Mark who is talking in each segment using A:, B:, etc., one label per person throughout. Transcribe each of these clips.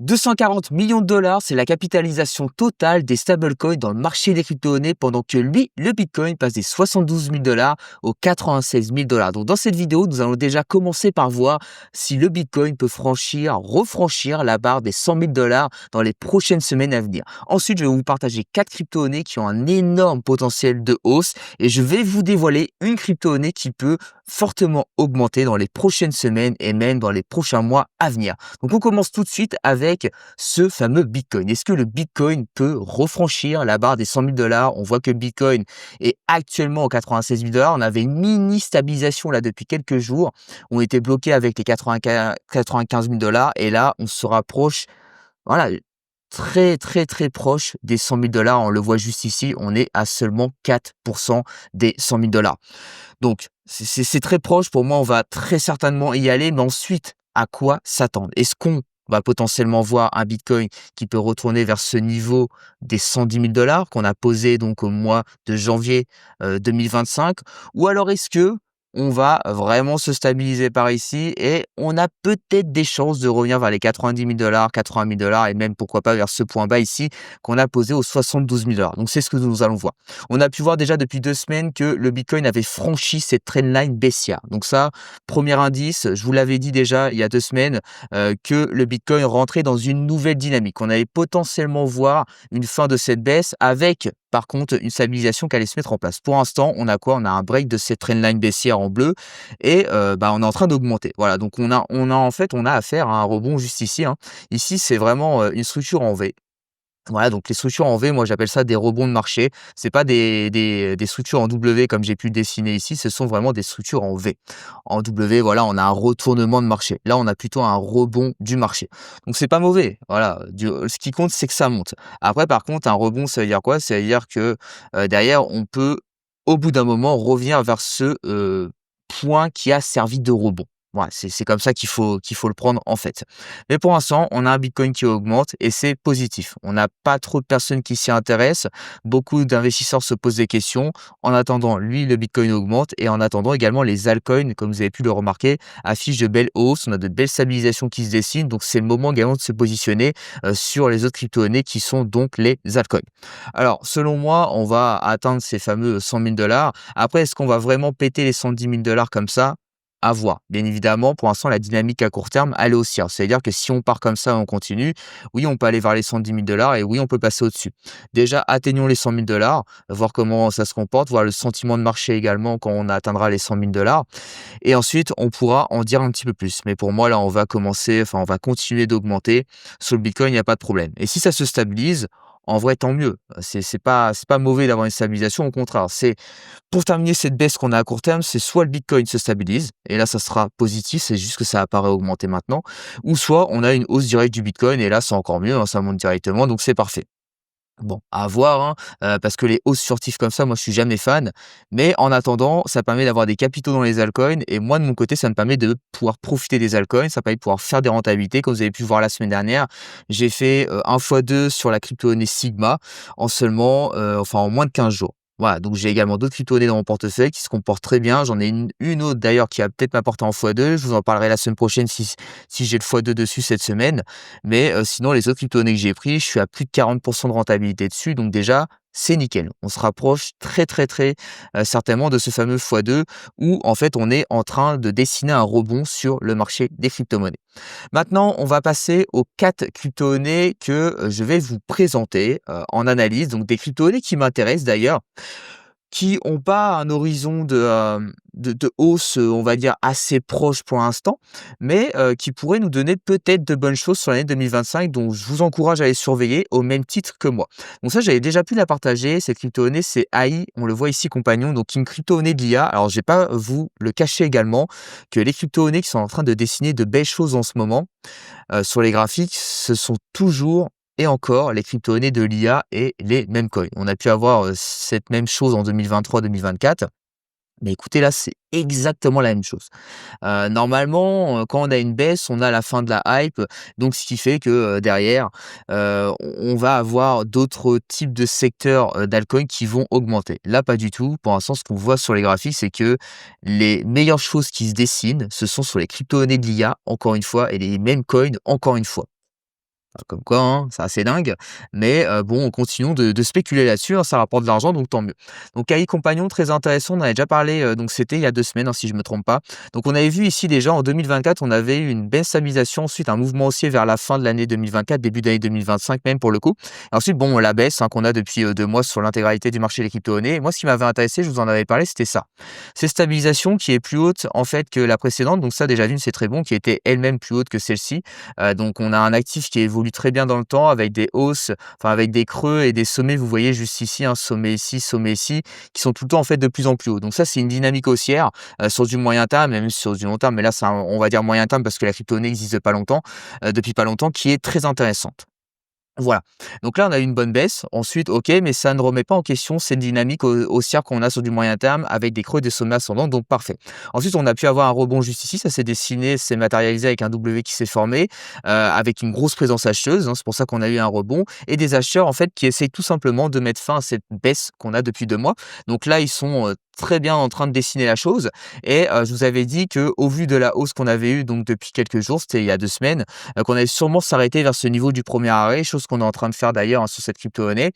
A: 240 millions de dollars, c'est la capitalisation totale des stablecoins dans le marché des crypto-monnaies pendant que lui, le Bitcoin, passe des 72 000 dollars aux 96 000 dollars. Donc dans cette vidéo, nous allons déjà commencer par voir si le Bitcoin peut refranchir la barre des 100 000 dollars dans les prochaines semaines à venir. Ensuite, je vais vous partager 4 crypto-monnaies qui ont un énorme potentiel de hausse et je vais vous dévoiler une crypto-monnaie qui peut fortement augmenter dans les prochaines semaines et même dans les prochains mois à venir. Donc on commence tout de suite avec ce fameux Bitcoin. Est-ce que le Bitcoin peut refranchir la barre des 100 000 dollars? On voit que le Bitcoin est actuellement aux 96 000 dollars. On avait une mini stabilisation là depuis quelques jours. On était bloqué avec les 95 000 dollars et là on se rapproche, voilà, très proche des 100 000 dollars. On le voit juste ici, on est à seulement 4% des 100 000 dollars. Donc, c'est très proche. Pour moi, on va très certainement y aller. Mais ensuite, à quoi s'attendre? Est-ce qu'on va potentiellement voir un Bitcoin qui peut retourner vers ce niveau des 110 000 dollars qu'on a posé donc au mois de janvier 2025? Ou alors est-ce que on va vraiment se stabiliser par ici et on a peut-être des chances de revenir vers les 90 000 dollars, 80 000 dollars et même pourquoi pas vers ce point bas ici qu'on a posé aux 72 000 dollars. Donc c'est ce que nous allons voir. On a pu voir déjà depuis 2 semaines que le Bitcoin avait franchi cette trendline baissière. Donc ça, premier indice, je vous l'avais dit déjà il y a 2 semaines, que le Bitcoin rentrait dans une nouvelle dynamique. On allait potentiellement voir une fin de cette baisse avec, par contre, une stabilisation qui allait se mettre en place. Pour l'instant, on a quoi? On a un break de cette trendline baissière en bleu et on est en train d'augmenter. Voilà, donc on a affaire à un rebond juste ici, hein. Ici, c'est vraiment, une structure en V. Voilà, donc les structures en V, moi j'appelle ça des rebonds de marché. C'est pas des structures en W comme j'ai pu le dessiner ici, ce sont vraiment des structures en V. En W, voilà, on a un retournement de marché. Là, on a plutôt un rebond du marché. Donc c'est pas mauvais. Voilà, ce qui compte, c'est que ça monte. Après, par contre, un rebond, ça veut dire quoi? Ça veut dire que derrière, on peut, au bout d'un moment, revenir vers ce point qui a servi de rebond. Voilà, c'est comme ça qu'il faut le prendre en fait. Mais pour l'instant, on a un Bitcoin qui augmente et c'est positif. On n'a pas trop de personnes qui s'y intéressent. Beaucoup d'investisseurs se posent des questions. En attendant, lui, le Bitcoin augmente et en attendant également les altcoins, comme vous avez pu le remarquer, affichent de belles hausses. On a de belles stabilisations qui se dessinent. Donc, c'est le moment également de se positionner sur les autres crypto-monnaies qui sont donc les altcoins. Alors, selon moi, on va atteindre ces fameux 100 000 dollars. Après, est-ce qu'on va vraiment péter les 110 000 dollars comme ça? À voir. Bien évidemment, pour l'instant, la dynamique à court terme, elle est haussière. C'est-à-dire que si on part comme ça, on continue, oui, on peut aller vers les 110 000 dollars et oui, on peut passer au-dessus. Déjà, atteignons les 100 000 dollars, voir comment ça se comporte, voir le sentiment de marché également quand on atteindra les 100 000 dollars. Et ensuite, on pourra en dire un petit peu plus. Mais pour moi, là, on va continuer d'augmenter. Sur le Bitcoin, il n'y a pas de problème. Et si ça se stabilise, en vrai, tant mieux. C'est pas mauvais d'avoir une stabilisation. Au contraire, c'est pour terminer cette baisse qu'on a à court terme, c'est soit le Bitcoin se stabilise, et là, ça sera positif, c'est juste que ça apparaît augmenter maintenant, ou soit on a une hausse directe du Bitcoin, et là, c'est encore mieux, hein, ça monte directement, donc c'est parfait. Bon, à voir, hein, parce que les hausses furtives comme ça, moi, je suis jamais fan. Mais en attendant, ça permet d'avoir des capitaux dans les altcoins et moi, de mon côté, ça me permet de pouvoir profiter des altcoins. Ça permet de pouvoir faire des rentabilités. Comme vous avez pu voir la semaine dernière, j'ai fait 1 fois 2 sur la crypto-monnaie Sigma en seulement, en moins de 15 jours. Voilà, donc j'ai également d'autres crypto-monnaies dans mon portefeuille qui se comportent très bien. J'en ai une autre d'ailleurs qui va peut-être m'apporter en x2. Je vous en parlerai la semaine prochaine si j'ai le x2 dessus cette semaine. Mais sinon, les autres crypto-monnaies que j'ai pris, je suis à plus de 40 de rentabilité dessus. Donc déjà, c'est nickel. On se rapproche très certainement de ce fameux x2 où en fait, on est en train de dessiner un rebond sur le marché des crypto-monnaies. Maintenant, on va passer aux 4 crypto-monnaies que je vais vous présenter en analyse. Donc des crypto-monnaies qui m'intéressent d'ailleurs, qui ont pas un horizon de hausse, on va dire assez proche pour l'instant, mais qui pourraient nous donner peut-être de bonnes choses sur l'année 2025, donc je vous encourage à les surveiller au même titre que moi. Donc ça, j'avais déjà pu la partager, cette crypto-monnaie, c'est AI, on le voit ici compagnon, donc une crypto-monnaie de l'IA. Alors je vais pas vous le cacher également, que les crypto-monnaies qui sont en train de dessiner de belles choses en ce moment, sur les graphiques, ce sont toujours et encore les crypto-monnaies de l'IA et les mêmes coins. On a pu avoir, cette même chose en 2023-2024, mais écoutez là, c'est exactement la même chose. Normalement, quand on a une baisse, on a la fin de la hype, donc ce qui fait que, derrière, on va avoir d'autres types de secteurs, d'altcoins qui vont augmenter. Là, pas du tout. Pour l'instant, ce qu'on voit sur les graphiques, c'est que les meilleures choses qui se dessinent, ce sont sur les crypto-monnaies de l'IA, encore une fois et les mêmes coins, encore une fois. Comme quoi, hein, c'est assez dingue. Mais bon, continuons de spéculer là-dessus, hein, ça rapporte de l'argent, donc tant mieux. Donc AI Compagnon, très intéressant, on en avait déjà parlé, donc c'était il y a 2 semaines, hein, si je me trompe pas. Donc on avait vu ici déjà en 2024, on avait eu une belle stabilisation, ensuite un mouvement haussier vers la fin de l'année 2024, début d'année 2025 même pour le coup. Et ensuite, bon, la baisse, hein, qu'on a depuis, 2 mois sur l'intégralité du marché des crypto-monnaies. Et moi, ce qui m'avait intéressé, je vous en avais parlé, c'était ça. Cette stabilisation qui est plus haute, en fait, que la précédente, donc ça déjà d'une, c'est très bon, qui était elle-même plus haute que celle-ci. Donc on a un actif qui évolue très bien dans le temps avec des hausses, enfin avec des creux et des sommets, vous voyez juste ici, un sommet ici, qui sont tout le temps en fait de plus en plus hauts. Donc ça, c'est une dynamique haussière sur du moyen terme, même sur du long terme, mais là, on va dire moyen terme parce que la crypto-monnaie n'existe pas longtemps, depuis pas longtemps, qui est très intéressante. Voilà. Donc là, on a eu une bonne baisse. Ensuite, OK, mais ça ne remet pas en question cette dynamique haussière qu'on a sur du moyen terme avec des creux et des sommets ascendants, donc parfait. Ensuite, on a pu avoir un rebond juste ici, ça s'est dessiné, c'est matérialisé avec un W qui s'est formé, avec une grosse présence acheteuse, hein, c'est pour ça qu'on a eu un rebond et des acheteurs en fait qui essayent tout simplement de mettre fin à cette baisse qu'on a depuis 2 mois. Donc là, ils sont, très bien en train de dessiner la chose et je vous avais dit que au vu de la hausse qu'on avait eue donc depuis quelques jours, c'était il y a 2 semaines, qu'on allait sûrement s'arrêter vers ce niveau du premier arrêt, chose qu'on est en train de faire d'ailleurs, hein, sur cette crypto-monnaie,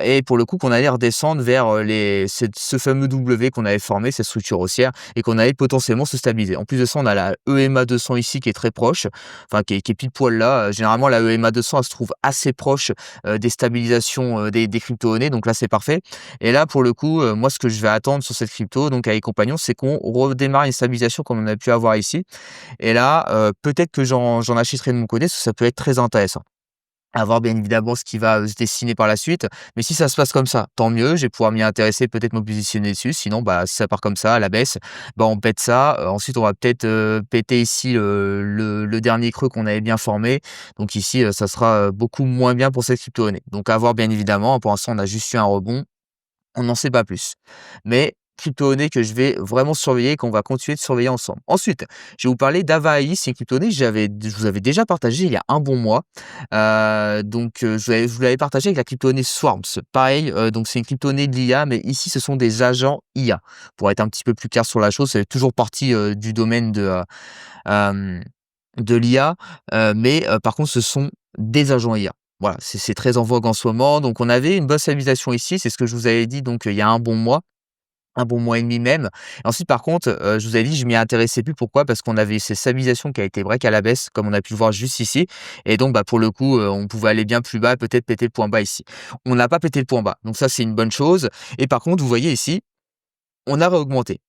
A: et pour le coup qu'on allait redescendre vers, ce fameux W qu'on avait formé, cette structure haussière et qu'on allait potentiellement se stabiliser. En plus de ça, on a la EMA 200 ici qui est très proche, enfin qui est pile poil là, généralement la EMA 200 elle se trouve assez proche, des stabilisations, des crypto-monnaies, donc là c'est parfait et là pour le coup, moi ce que je vais attendre sur cette crypto donc avec Compagnon, c'est qu'on redémarre une stabilisation comme on a pu avoir ici et là, peut-être que j'en achèterai de mon côté, parce que ça peut être très intéressant. À voir bien évidemment ce qui va, se dessiner par la suite, mais si ça se passe comme ça, tant mieux, je vais pouvoir m'y intéresser, peut-être me positionner dessus. Sinon, bah, si ça part comme ça à la baisse, bah, on pète ça, ensuite on va peut-être, péter ici, le dernier creux qu'on avait bien formé. Donc ici, ça sera, beaucoup moins bien pour cette crypto-monnaie. Donc à voir bien évidemment, pour l'instant on a juste eu un rebond, on n'en sait pas plus. Mais crypto-monnaie que je vais vraiment surveiller, qu'on va continuer de surveiller ensemble. Ensuite, je vais vous parler d'Avaï, c'est une crypto-monnaie que je vous avais déjà partagé il y a un bon mois. Je vous l'avais partagé avec la crypto-monnaie Swarms. Pareil, donc c'est une crypto-monnaie de l'IA, mais ici ce sont des agents IA. Pour être un petit peu plus clair sur la chose, c'est toujours partie, du domaine hem, de l'IA, mais par contre ce sont des agents IA. Voilà, c'est très en vogue en ce moment. Donc on avait une bonne stabilisation ici, c'est ce que je vous avais dit donc, il y a un bon mois et demi même. Et ensuite par contre, je vous avais dit, je m'y intéressais plus. Pourquoi? Parce qu'on avait cette stabilisation qui a été break à la baisse, comme on a pu le voir juste ici et donc bah, pour le coup, on pouvait aller bien plus bas, peut-être péter le point bas ici. On n'a pas pété le point bas, donc ça c'est une bonne chose et par contre, vous voyez ici, on a réaugmenté.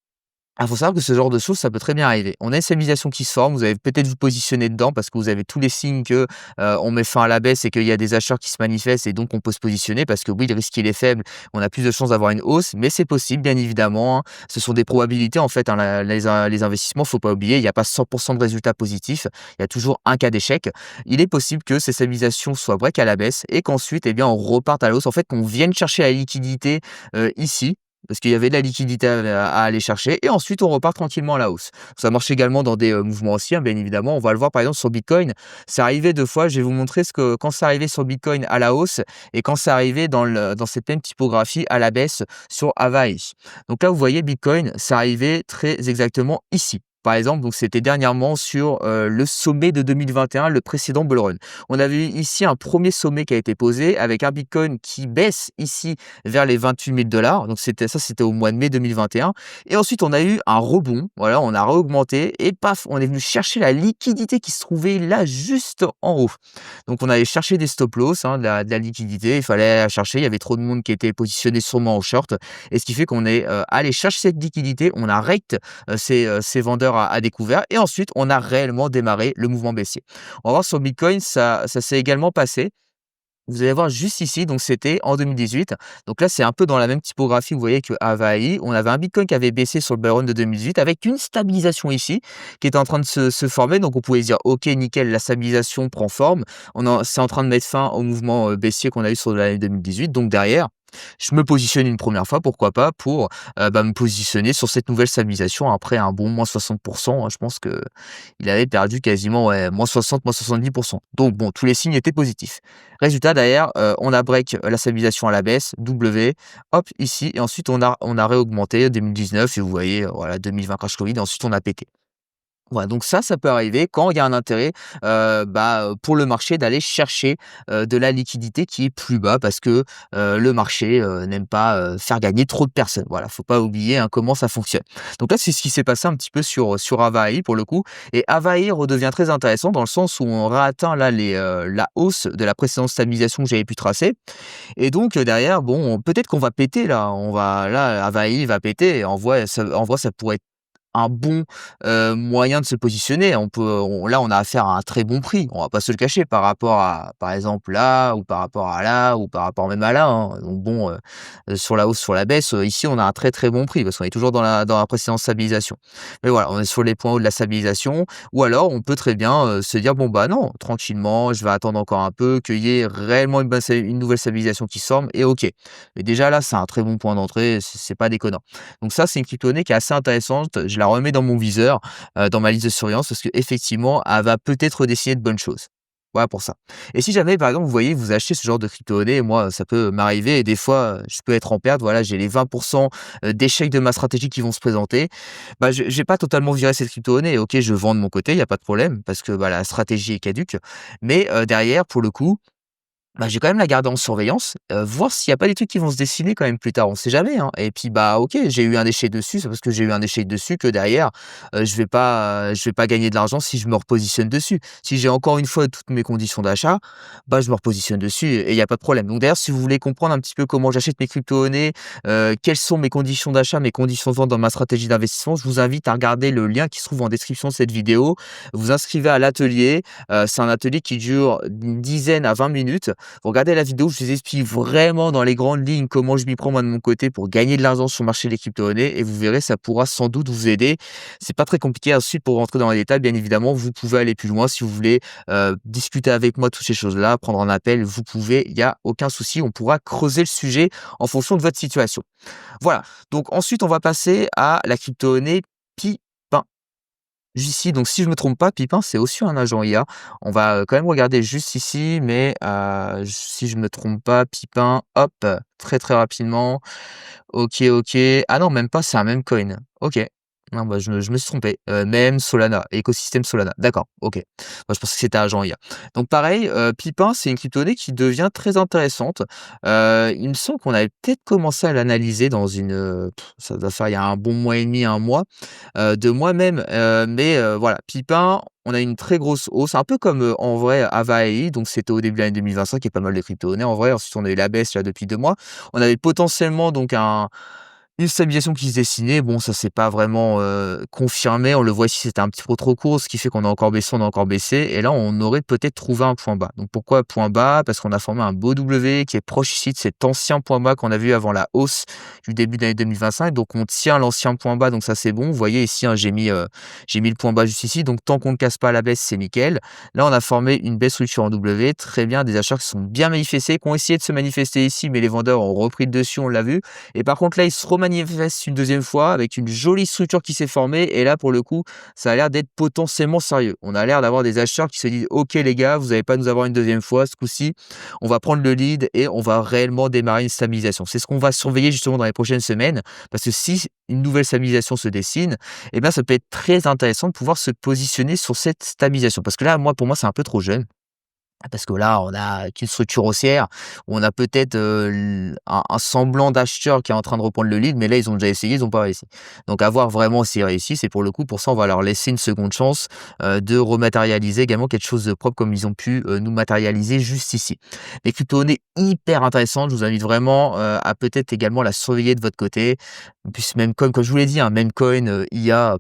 A: Il faut savoir que ce genre de choses, ça peut très bien arriver. On a une stabilisation qui se forme, vous allez peut-être vous positionner dedans parce que vous avez tous les signes que, on met fin à la baisse et qu'il y a des acheteurs qui se manifestent et donc on peut se positionner parce que oui, le risque il est faible, on a plus de chances d'avoir une hausse, mais c'est possible bien évidemment, hein. Ce sont des probabilités en fait, hein, les investissements, faut pas oublier, il y a pas 100 de résultats positifs, il y a toujours un cas d'échec. Il est possible que ces stabilisations soient break à la baisse et qu'ensuite, eh bien, on reparte à la hausse. En fait, qu'on vienne chercher la liquidité, ici, parce qu'il y avait de la liquidité à aller chercher et ensuite on repart tranquillement à la hausse. Ça marche également dans des, mouvements haussiers, hein, bien évidemment. On va le voir par exemple sur Bitcoin. C'est arrivé 2 fois, je vais vous montrer ce que quand c'est arrivé sur Bitcoin à la hausse et quand c'est arrivé dans cette même typographie à la baisse sur Avaï. Donc là, vous voyez Bitcoin, c'est arrivé très exactement ici. Par exemple, donc c'était dernièrement sur, le sommet de 2021, le précédent bull run. On avait eu ici un premier sommet qui a été posé avec un Bitcoin qui baisse ici vers les 28 000 donc c'était au mois de mai 2021 et ensuite on a eu un rebond, voilà, on a réaugmenté et paf, on est venu chercher la liquidité qui se trouvait là juste en haut. Donc on allait chercher des stop loss, hein, de la liquidité, il fallait la chercher, il y avait trop de monde qui était positionné sûrement en short et ce qui fait qu'on est, allé chercher cette liquidité, on a rect, ces vendeurs à découvert et ensuite on a réellement démarré le mouvement baissier. On va voir sur Bitcoin, ça s'est également passé. Vous allez voir juste ici, donc c'était en 2018. Donc là, c'est un peu dans la même typographie, vous voyez que Avaï, on avait un Bitcoin qui avait baissé sur le bull run de 2018 avec une stabilisation ici qui était en train de se former. Donc on pouvait se dire, OK, nickel, la stabilisation prend forme. C'est en train de mettre fin au mouvement baissier qu'on a eu sur l'année 2018. Donc derrière, je me positionne une première fois, pourquoi pas, pour bah, me positionner sur cette nouvelle stabilisation après un bon moins 60 hein. Je pense que il avait perdu quasiment ouais, moins 60, moins 70. Donc bon, tous les signes étaient positifs. Résultat derrière, on a break la stabilisation à la baisse, W, hop ici et ensuite on a réaugmenté 2019 et vous voyez, voilà 2020 crash Covid et ensuite on a pété. Voilà, donc ça peut arriver quand il y a un intérêt, pour le marché d'aller chercher, de la liquidité qui est plus bas parce que, le marché, n'aime pas, faire gagner trop de personnes. Voilà, faut pas oublier, hein, comment ça fonctionne. Donc là, c'est ce qui s'est passé un petit peu sur Avaï pour le coup et Avaï redevient très intéressant dans le sens où on réatteint là la hausse de la précédente stabilisation que j'avais pu tracer et donc, derrière, bon, peut-être qu'on va péter là, on va là, Avaï va péter et en vrai, ça pourrait être un bon, moyen de se positionner. On a affaire à un très bon prix, on va pas se le cacher par rapport à, par exemple, là ou par rapport à là ou par rapport même à là, hein. Donc bon, sur la hausse, sur la baisse, ici on a un très, très bon prix parce qu'on est toujours dans la précédente stabilisation. Mais voilà, on est sur les points hauts de la stabilisation ou alors on peut très bien, se dire: «Bon, bah, non, tranquillement, je vais attendre encore un peu, qu'il y ait réellement une nouvelle stabilisation qui se forme et OK». Mais déjà là, c'est un très bon point d'entrée, c'est pas déconnant. Donc ça, c'est une crypto-monnaie qui est assez intéressante. Je la remets dans mon viseur, dans ma liste de surveillance parce qu'effectivement, elle va peut-être redessiner de bonnes choses. Voilà pour ça. Et si jamais, par exemple, vous voyez, vous achetez ce genre de crypto-monnaie, moi, ça peut m'arriver et des fois, je peux être en perte. Voilà, j'ai les 20 d'échecs de ma stratégie qui vont se présenter. Bah, je vais pas totalement virer cette crypto-monnaie. OK, je vends de mon côté, il y a pas de problème parce que, bah, la stratégie est caduque. Mais, derrière, pour le coup, bah, je vais quand même la garder en surveillance, voir s'il y a pas des trucs qui vont se dessiner quand même plus tard, on sait jamais, hein. Et puis, bah, OK, j'ai eu un échec dessus, c'est parce que j'ai eu un échec dessus que derrière, je vais pas gagner de l'argent si je me repositionne dessus. Si j'ai encore une fois toutes mes conditions d'achat, bah, je me repositionne dessus et il y a pas de problème. Donc d'ailleurs, si vous voulez comprendre un petit peu comment j'achète mes crypto-monnaies, quelles sont mes conditions d'achat, mes conditions de vente dans ma stratégie d'investissement, je vous invite à regarder le lien qui se trouve en description de cette vidéo. Vous inscrivez à l'atelier, c'est un atelier qui dure d'une dizaine à 20 minutes. Vous regardez la vidéo, je vous explique vraiment dans les grandes lignes comment je m'y prends moi de mon côté pour gagner de l'argent sur le marché des crypto-monnaies et vous verrez, ça pourra sans doute vous aider. C'est pas très compliqué. Ensuite, pour rentrer dans les détails, bien évidemment, vous pouvez aller plus loin si vous voulez discuter avec moi toutes ces choses-là, prendre un appel, vous pouvez, il y a aucun souci, on pourra creuser le sujet en fonction de votre situation. Voilà. Donc ensuite, on va passer à la crypto-monnaie Pi juste ici, donc si je me trompe pas, Pipin, c'est aussi un agent IA. On va, quand même regarder juste ici, mais si je me trompe pas, Pipin, hop, très, très rapidement. OK, OK. Ah non, même pas, c'est un meme coin. OK. Non, bah, je me suis trompé. Meme Solana, écosystème Solana. D'accord, OK. Moi, je pensais que c'était agent IA. Donc pareil, Pipin, c'est une crypto-monnaie qui devient très intéressante. Il me semble qu'on avait peut-être commencé à l'analyser dans ça doit faire il y a un bon mois et demi, un mois, de moi-même, mais voilà, Pipin, on a une très grosse hausse, un peu comme, en vrai Avae, donc c'était au début de l'année 2025, il y a pas mal de crypto-monnaies en vrai. Ensuite, on a eu la baisse là depuis 2 mois. On avait potentiellement donc une stabilisation qui se dessinait. Bon, ça s'est pas vraiment, confirmé. On le voit ici, c'était un petit peu trop court, ce qui fait qu'on a encore baissé, on a encore baissé et là, on aurait peut-être trouvé un point bas. Donc pourquoi point bas? Parce qu'on a formé un beau W qui est proche ici de cet ancien point bas qu'on a vu avant la hausse du début de l'année 2025. Donc on tient l'ancien point bas, donc ça, c'est bon. Vous voyez ici, hein, j'ai mis le point bas juste ici, donc tant qu'on ne casse pas à la baisse, c'est nickel. Là, on a formé une belle structure en W, très bien, des acheteurs qui sont bien manifestés, qui ont essayé de se manifester ici, mais les vendeurs ont repris le dessus, on l'a vu. Et par contre, là, il se remanifeste une deuxième fois avec une jolie structure qui s'est formée. Et là, pour le coup, ça a l'air d'être potentiellement sérieux. On a l'air d'avoir des acheteurs qui se disent: OK, les gars, vous n'allez pas nous avoir une deuxième fois. Ce coup-ci, on va prendre le lead et on va réellement démarrer une stabilisation. C'est ce qu'on va surveiller justement dans les prochaines semaines. Parce que si une nouvelle stabilisation se dessine, eh bien, ça peut être très intéressant de pouvoir se positionner sur cette stabilisation. Parce que là, pour moi, c'est un peu trop jeune. Parce que là, on a qu'une structure haussière, où on a peut-être, un semblant d'acheteur qui est en train de reprendre le lead, mais là, ils ont déjà essayé, ils ont pas réussi. Donc à voir vraiment s'ils réussissent et pour le coup, pour ça, on va leur laisser une seconde chance, de rematérialiser également quelque chose de propre comme ils ont pu, nous matérialiser juste ici. Les crypto-monnaies hyper intéressantes, je vous invite vraiment, à peut-être également la surveiller de votre côté. En plus, même comme je vous l'ai dit, hein, même coin, IA,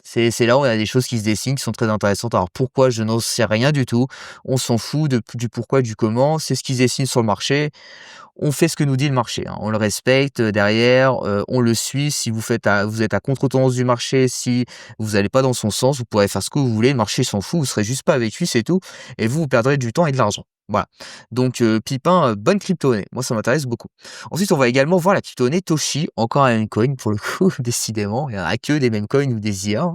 A: c'est là où il y a des choses qui se dessinent, qui sont très intéressantes. Alors pourquoi? Je n'en sais rien du tout. On s'en fout du pourquoi, du comment. C'est ce qui se dessine sur le marché. On fait ce que nous dit le marché, hein. On le respecte, derrière, on le suit. Si vous êtes à contre-tendance du marché, si vous allez pas dans son sens, vous pourrez faire ce que vous voulez. Le marché s'en fout, vous serez juste pas avec lui, c'est tout et vous perdrez du temps et de l'argent. Voilà. Donc Pipin, bonne crypto-monnaie. Moi, ça m'intéresse beaucoup. Ensuite, on va également voir la crypto-monnaie Toshi, encore un meme coin pour le coup, décidément. Il y en a que des meme coins ou des IA,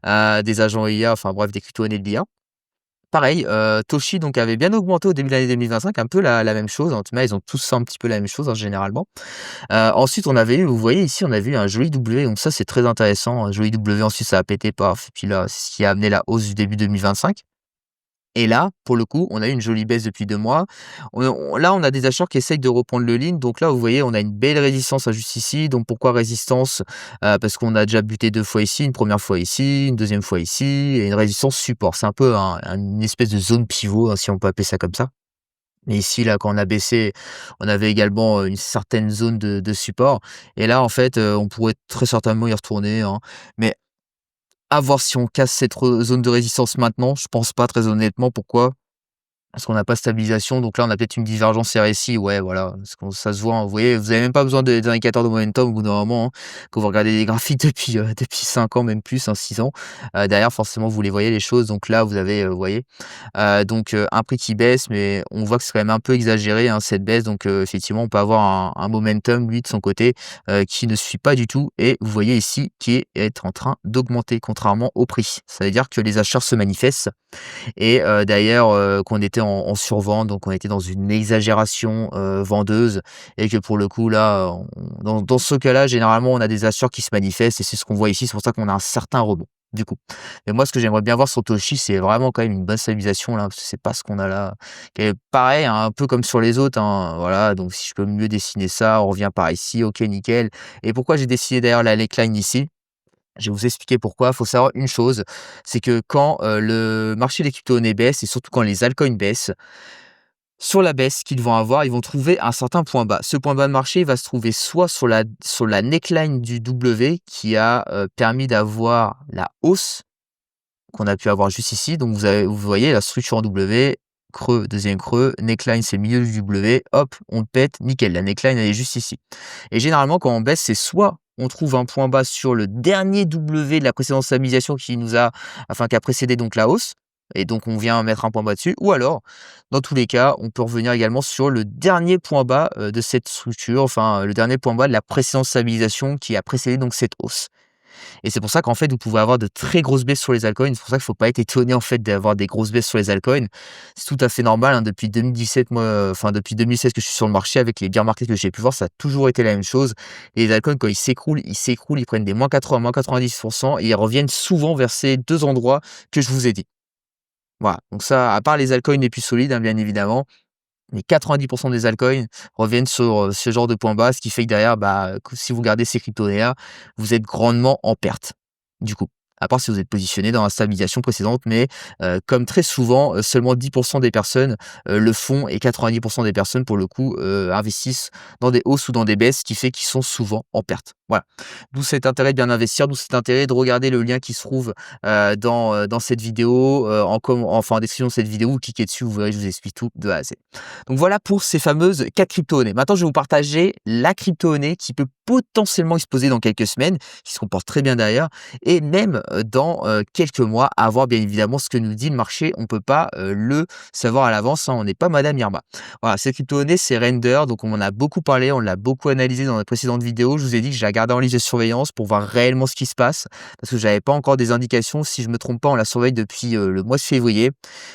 A: hein, des agents IA, enfin bref, des crypto-monnaies de l'IA. Pareil, Toshi donc avait bien augmenté au début de l'année 2025, un peu la même chose. En tout cas, ils ont tous fait un petit peu la même chose, hein, généralement. Ensuite, on avait eu, vous voyez ici, on a vu un joli W, donc ça, c'est très intéressant. Un joli W, ensuite ça a pété, paf, et puis là, c'est ce qui a amené la hausse du début 2025. Et là, pour le coup, on a eu une jolie baisse depuis 2 mois. Là, on a des acheteurs qui essayent de reprendre le lean. Donc là, vous voyez, on a une belle résistance à juste ici. Donc pourquoi résistance? Parce qu'on a déjà buté 2 fois ici, une première fois ici, une deuxième fois ici et une résistance support. C'est un peu une espèce de zone pivot, hein, si on peut appeler ça comme ça. Mais ici, là, quand on a baissé, on avait également, une certaine zone de support et là, en fait, on pourrait très certainement y retourner, hein. Mais à voir si on casse cette zone de résistance maintenant. Je pense pas, très honnêtement. Pourquoi? Parce qu'on n'a pas de stabilisation, donc là, on a peut-être une divergence RSI, ouais, voilà, parce que ça se voit, hein. Vous voyez, vous avez même pas besoin d'indicateurs de momentum au bout d'un moment, hein. Quand vous regardez les graphiques depuis 5 ans, même plus, hein, 6 ans, derrière, forcément, vous les voyez les choses. Donc là, vous avez, vous voyez, un prix qui baisse, mais on voit que c'est quand même un peu exagéré, hein, cette baisse. Donc effectivement, on peut avoir un momentum, lui, de son côté, qui ne suit pas du tout et vous voyez ici, qui est en train d'augmenter, contrairement au prix. Ça veut dire que les acheteurs se manifestent et d'ailleurs, qu'on était en survente, donc on était dans une exagération, vendeuse et que pour le coup là, dans ce cas-là, généralement, on a des acheteurs qui se manifestent et c'est ce qu'on voit ici. C'est pour ça qu'on a un certain rebond, du coup. Mais moi, ce que j'aimerais bien voir sur Toshi, c'est vraiment quand même une bonne stabilisation là, parce que c'est pas ce qu'on a là. Qui est pareil, hein, un peu comme sur les autres, hein, voilà, donc si je peux mieux dessiner ça, on revient par ici, OK, nickel. Et pourquoi j'ai dessiné d'ailleurs la neckline ici? Je vais vous expliquer pourquoi. Il faut savoir une chose, c'est que quand, le marché des crypto-monnaies baisse et surtout quand les altcoins baissent, sur la baisse qu'ils vont avoir, ils vont trouver un certain point bas. Ce point bas de marché, il va se trouver soit sur la neckline du W qui a, permis d'avoir la hausse qu'on a pu avoir juste ici. Donc vous voyez la structure en W, creux, deuxième creux, neckline c'est le milieu du W, hop, on le pète, nickel. La neckline elle est juste ici. Et généralement quand on baisse, c'est soit on trouve un point bas sur le dernier W de la précédente stabilisation qui a précédé donc la hausse, et donc on vient mettre un point bas dessus, ou alors, dans tous les cas, on peut revenir également sur le dernier point bas de cette structure, enfin le dernier point bas de la précédente stabilisation qui a précédé donc cette hausse. Et c'est pour ça qu'en fait, vous pouvez avoir de très grosses baisses sur les altcoins. C'est pour ça qu'il ne faut pas être étonné en fait d'avoir des grosses baisses sur les altcoins. C'est tout à fait normal, hein, depuis 2017, moi, enfin depuis 2016 que je suis sur le marché avec les bear markets que j'ai pu voir, ça a toujours été la même chose. Et les altcoins, quand ils s'écroulent, ils prennent des -80, -90% et ils reviennent souvent vers ces 2 endroits que je vous ai dit. Voilà, donc ça, à part les altcoins les plus solides, hein, bien évidemment, les 90% des altcoins reviennent sur, ce genre de point bas, ce qui fait que derrière, bah, que si vous gardez ces cryptos-là, vous êtes grandement en perte, du coup. À part si vous êtes positionné dans la stabilisation précédente, mais comme très souvent, seulement 10% des personnes, le font et 90% des personnes, pour le coup, investissent dans des hausses ou dans des baisses, ce qui fait qu'ils sont souvent en perte. Voilà. D'où cet intérêt de bien investir, d'où cet intérêt de regarder le lien qui se trouve, dans cette vidéo, en description de cette vidéo, vous cliquez dessus, vous verrez, je vous explique tout de A à Z. Donc voilà pour ces fameuses 4 crypto-monnaies. Maintenant, je vais vous partager la crypto-monnaie qui peut potentiellement exploser dans quelques semaines, qui se comporte très bien d'ailleurs, et même dans quelques mois, à voir bien évidemment ce que nous dit le marché. On ne peut pas le savoir à l'avance, hein, on n'est pas Madame Irma. Voilà, cette crypto-monnaie, c'est Render, donc on en a beaucoup parlé, on l'a beaucoup analysé dans les précédentes vidéos. Je vous ai dit que j'ai regardé en liste de surveillance pour voir réellement ce qui se passe, parce que j'avais pas encore des indications. Si je me trompe pas, on la surveille depuis le mois de février.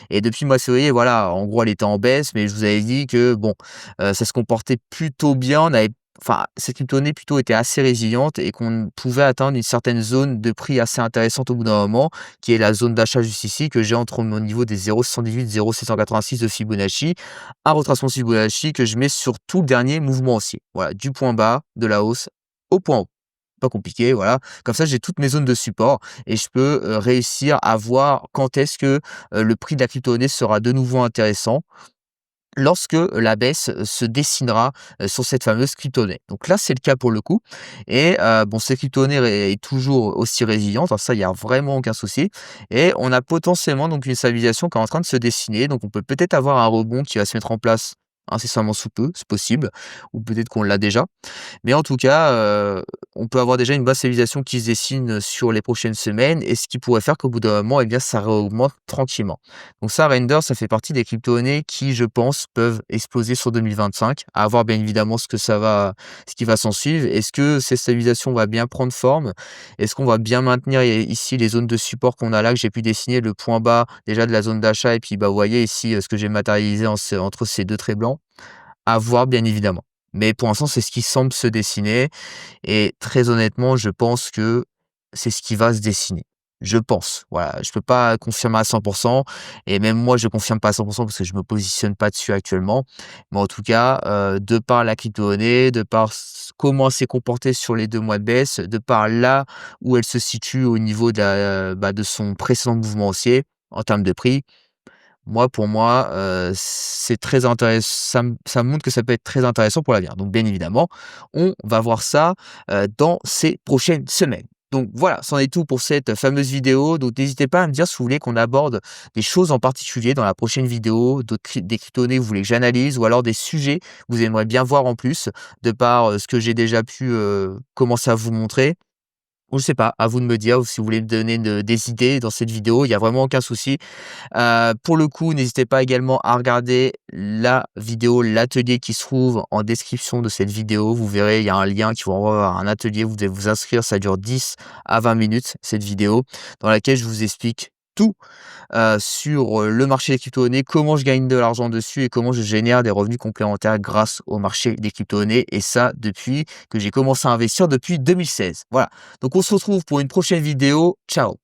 A: Et depuis le mois de février, voilà, en gros, elle était en baisse, mais je vous avais dit que bon, ça se comportait plutôt bien. Cette crypto-monnaie plutôt était assez résiliente et qu'on pouvait atteindre une certaine zone de prix assez intéressante au bout d'un moment, qui est la zone d'achat juste ici, que j'ai entre au niveau des 0,78, 0,786 de Fibonacci, un retracement de Fibonacci que je mets sur tout le dernier mouvement haussier. Voilà, du point bas de la hausse au point haut. Pas compliqué, voilà. Comme ça, j'ai toutes mes zones de support et je peux réussir à voir quand est-ce que le prix de la crypto-monnaie sera de nouveau intéressant lorsque la baisse se dessinera sur cette fameuse crypto-monnaie. Donc là, c'est le cas pour le coup. Et bon, cette crypto-monnaie est toujours aussi résiliente, hein, ça, il y a vraiment aucun souci. Et on a potentiellement donc une stabilisation qui est en train de se dessiner. Donc on peut peut-être avoir un rebond qui va se mettre en place incessamment sous peu, c'est possible, ou peut-être qu'on l'a déjà. Mais en tout cas, on peut avoir déjà une basse stabilisation qui se dessine sur les prochaines semaines et ce qui pourrait faire qu'au bout d'un moment, eh bien, ça réaugmente tranquillement. Donc ça, Render, ça fait partie des crypto-monnaies qui, je pense, peuvent exploser sur 2025. À voir bien évidemment ce qui va s'en suivre. Est-ce que cette stabilisation va bien prendre forme? Est-ce qu'on va bien maintenir ici les zones de support qu'on a là, que j'ai pu dessiner, le point bas déjà de la zone d'achat et puis bah, vous voyez ici ce que j'ai matérialisé entre ces deux traits blancs? À voir bien évidemment. Mais pour l'instant, c'est ce qui semble se dessiner et très honnêtement, je pense que c'est ce qui va se dessiner. Je pense, voilà, je peux pas confirmer à 100 et même moi, je confirme pas à 100 parce que je me positionne pas dessus actuellement. Mais en tout cas, de par la crypto-monnaie, de par comment elle s'est comportée sur les 2 mois de baisse, de par là où elle se situe au niveau de son précédent mouvement haussier en termes de prix, moi, pour moi, c'est très intéressant. Ça montre que ça peut être très intéressant pour l'avenir. Donc bien évidemment, on va voir ça, dans ces prochaines semaines. Donc voilà, c'en est tout pour cette fameuse vidéo. Donc n'hésitez pas à me dire si vous voulez qu'on aborde des choses en particulier dans la prochaine vidéo, des crypto-monnaies que vous voulez que j'analyse ou alors des sujets que vous aimeriez bien voir en plus de par, ce que j'ai déjà pu, commencer à vous montrer. Ou je sais pas, à vous de me dire ou si vous voulez me donner des idées dans cette vidéo, il y a vraiment aucun souci. Pour le coup, n'hésitez pas également à regarder la vidéo, l'atelier qui se trouve en description de cette vidéo. Vous verrez, il y a un lien qui vous renvoie vers un atelier. Vous devez vous inscrire. Ça dure 10 à 20 minutes, cette vidéo, dans laquelle je vous explique tout sur le marché des crypto-monnaies, comment je gagne de l'argent dessus et comment je génère des revenus complémentaires grâce au marché des crypto-monnaies. Et ça, depuis que j'ai commencé à investir depuis 2016. Voilà. Donc, on se retrouve pour une prochaine vidéo. Ciao!